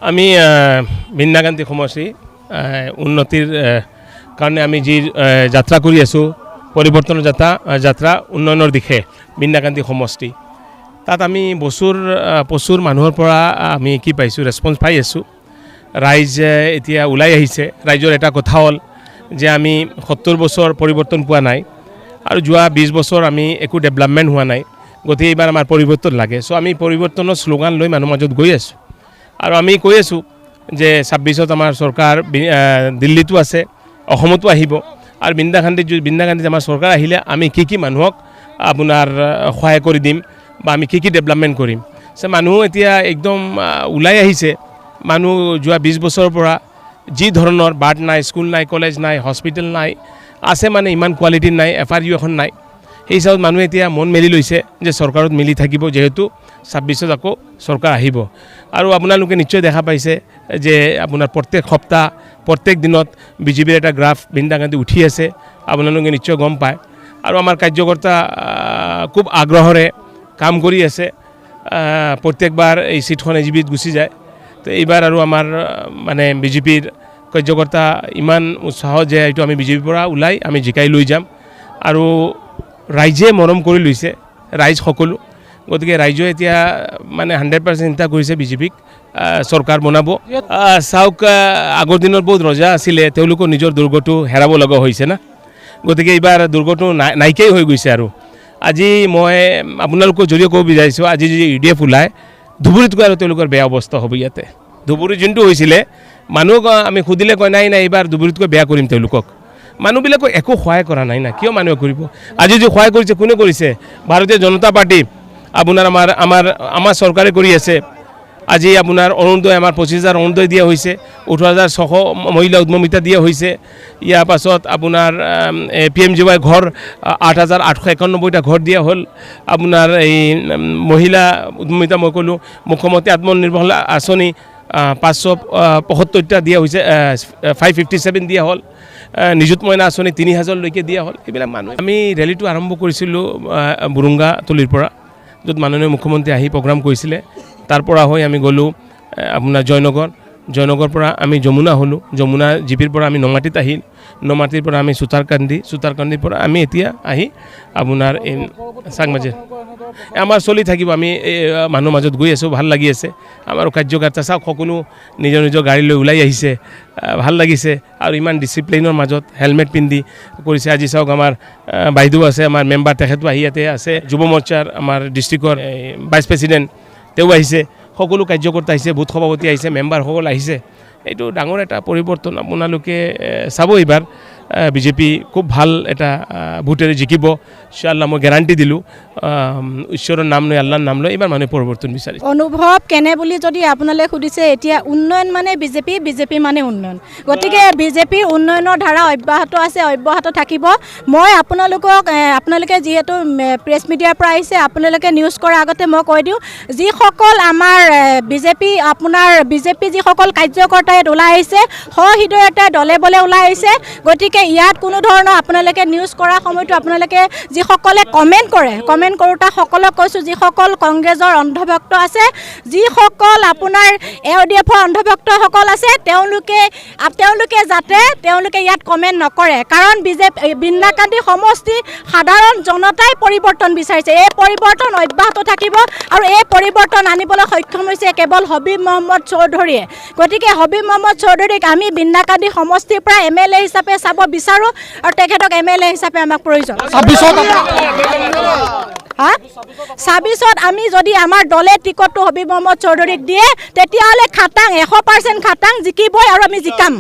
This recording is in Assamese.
আমি বৃন্দাকান্তি সমষ্টি উন্নতিৰ কাৰণে আমি যি যাত্ৰা কৰি আছোঁ পৰিৱৰ্তনৰ যাত্ৰা উন্নয়নৰ দিশে বৃন্দাকান্তি সমষ্টি তাত আমি প্ৰচুৰ মানুহৰ পৰা আমি কি পাইছোঁ ৰেছপন্স পাই আছোঁ ৰাইজ এতিয়া ওলাই আহিছে ৰাইজৰ এটা কথা হ'ল যে আমি 70 বছৰ পৰিৱৰ্তন পোৱা নাই আৰু যোৱা 20 বছৰ আমি একো ডেভেলপমেণ্ট হোৱা নাই গতিকে এইবাৰ আমাৰ পৰিৱৰ্তন লাগে চ' আমি পৰিৱৰ্তনৰ শ্লোগান লৈ মানুহৰ মাজত গৈ আছোঁ আৰু আমি কৈ আছোঁ যে 26ত আমাৰ চৰকাৰ দিল্লীতো আছে অসমতো আহিব আৰু বৃন্দাকান্তিত আমাৰ চৰকাৰ আহিলে আমি কি মানুহক আপোনাৰ সহায় কৰি দিম বা আমি কি ডেভেলপমেণ্ট কৰিম মানুহ এতিয়া একদম ওলাই আহিছে মানুহ যোৱা 20 বছৰৰ পৰা যি ধৰণৰ বাট নাই স্কুল নাই কলেজ নাই হস্পিটেল নাই আছে মানে ইমান কোৱালিটি নাই FRU এখন নাই সেই হিচাপত মানুহে এতিয়া মন মেলি লৈছে যে চৰকাৰত মিলি থাকিব যেহেতু 26ত আকৌ চৰকাৰ আহিব আৰু আপোনালোকে নিশ্চয় দেখা পাইছে যে আপোনাৰ প্ৰত্যেক সপ্তাহ প্ৰত্যেক দিনত বিজেপিৰ এটা গ্ৰাফ বৃন্দাকান্তি উঠি আছে আপোনালোকে নিশ্চয় গম পায় আৰু আমাৰ কাৰ্যকৰ্তা খুব আগ্ৰহেৰে কাম কৰি আছে প্ৰত্যেকবাৰ এই সিটখন এজিবিত গুচি যায় তো এইবাৰ আৰু আমাৰ মানে বিজেপিৰ কাৰ্যকৰ্তা ইমান উৎসাহ যে এইটো আমি বিজেপিৰ পৰা ওলাই আমি জিকাই লৈ যাম আৰু ৰাইজে মৰম কৰি লৈছে ৰাইজ সকলো গতিকে ৰাইজে এতিয়া মানে 100% চিন্তা কৰিছে বিজেপিক চৰকাৰ বনাব চাওক আগৰ দিনত বহুত ৰজা আছিলে তেওঁলোকৰ নিজৰ দুৰ্গটো হেৰাব লগা হৈছে না গতিকে এইবাৰ দুৰ্গটো নাইকিয়াই হৈ গৈছে আৰু আজি মই আপোনালোকৰ জৰিয়তে ক'ব বিচাৰিছোঁ আজি যদি UDF ওলায় ধুবুৰীতকৈ আৰু তেওঁলোকৰ বেয়া অৱস্থা হ'ব ইয়াতে ধুবুৰী যোনটো হৈছিলে মানুহক আমি সুধিলে কয় নাই এইবাৰ ধুবুৰীতকৈ বেয়া কৰিম তেওঁলোকক মানুহবিলাকক একো সহায় কৰা নাই না কিয় মানুহে কৰিব আজি যে সহায় কৰিছে কোনে কৰিছে ভাৰতীয় জনতা পাৰ্টি আপোনাৰ আমাৰ চৰকাৰে কৰি আছে আজি আপোনাৰ অৰুণোদয় আমাৰ 25,000 অৰুণোদয় দিয়া হৈছে 18,600 মহিলা উদ্যমিতা দিয়া হৈছে ইয়াৰ পাছত আপোনাৰ PMJY ঘৰ 8,891টা ঘৰ দিয়া হ'ল আপোনাৰ এই মহিলা উদ্যমিতা মই ক'লোঁ মুখ্যমন্ত্ৰী আত্মনিৰ্ভৰ আঁচনি 575টা দিয়া হৈছে 557 দিয়া হ'ল নিযুত মইনা আঁচনি 3,000লৈকে দিয়া হ'ল এইবিলাক মানুহ আমি ৰেলীটো আৰম্ভ কৰিছিলোঁ বুৰুঙ্গা তলিৰ পৰা য'ত মাননীয় মুখ্যমন্ত্ৰী আহি প্ৰগ্ৰাম কৰিছিলে তাৰ পৰা হৈ আমি গ'লোঁ আপোনাৰ জয়নগৰ পৰা আমি যমুনা হ'লোঁ যমুনা জিপিৰ পৰা আমি নমাটিত আহিল নমাটিৰ পৰা আমি সুতাৰকান্দিৰ পৰা আমি এতিয়া আহি আপোনাৰ এই চাংমাজিৰ আমাৰ চলি থাকিব আমি মানুহৰ মাজত গৈ আছোঁ ভাল লাগি আছে আমাৰ কাৰ্যকৰ্তা চাওক সকলো নিজৰ গাড়ী লৈ ওলাই আহিছে ভাল লাগিছে আৰু ইমান ডিচিপ্লিনৰ মাজত হেলমেট পিন্ধি কৰিছে আজি চাওক আমাৰ বাইদেউ আছে আমাৰ মেম্বাৰ তেখেতো আহি ইয়াতে আছে যুৱ মৰ্চাৰ আমাৰ ডিষ্ট্ৰিক্টৰ ভাইচ প্ৰেছিডেণ্ট তেওঁ আহিছে সকলো কাৰ্যকৰ্তা আহিছে বুথ সভাপতি আহিছে মেম্বাৰসকল আহিছে এইটো ডাঙৰ এটা পৰিৱৰ্তন আপোনালোকে চাব এইবাৰ বিজেপি খুব ভাল এটা ভোটেৰে জিকিব ইনশাআল্লাহ মই গ্যাৰাণ্টি দিলোঁ ঈশ্বৰৰ নাম লৈ আল্লাহৰ নাম লৈ এইবাৰ মানুহে পৰিৱৰ্তন বিচাৰিছে অনুভৱ কেনে বুলি যদি আপোনালোকে সুধিছে এতিয়া উন্নয়ন মানে বিজেপি মানে উন্নয়ন গতিকে বিজেপিৰ উন্নয়নৰ ধাৰা অব্যাহত থাকিব মই আপোনালোকে যিহেতু প্ৰেছ মিডিয়াৰ পৰা আহিছে আপোনালোকে নিউজ কৰাৰ আগতে মই কৈ দিওঁ যিসকল আমাৰ বিজেপি যিসকল কাৰ্যকৰ্তা ইয়াত ওলাই আহিছে সহৃদয়তা দলে বলে ওলাই আহিছে গতিকে ইয়াত কোনো ধৰণৰ আপোনালোকে নিউজ কৰাৰ সময়তো আপোনালোকে যিসকলে কমেণ্ট কৰোঁতা সকলক কৈছোঁ যিসকল কংগ্ৰেছৰ অন্ধভক্ত আছে যিসকল আপোনাৰ UDFৰ অন্ধভক্তসকল আছে তেওঁলোকে যাতে ইয়াত কমেণ্ট নকৰে কাৰণ বৃন্দাকান্তি সমষ্টি সাধাৰণ জনতাই পৰিৱৰ্তন বিচাৰিছে এই পৰিৱৰ্তন অব্যাহত থাকিব আৰু এই পৰিৱৰ্তন আনিবলৈ সক্ষম হৈছে কেৱল হবিব মহম্মদ চৌধুৰীয়ে গতিকে হবিব মহম্মদ চৌধুৰীক আমি বৃন্দাকান্তি সমষ্টিৰ পৰা MLA হিচাপে চাব বিচাৰোঁ আৰু তেখেতক MLA হিচাপে আমাক প্ৰয়োজন 26ত আমি যদি আমাৰ দলে টিকটটো হবিব মহম্মদ চৌধুৰীক দিয়ে তেতিয়াহ'লে 100% খাটাং জিকিবই আৰু আমি জিকাম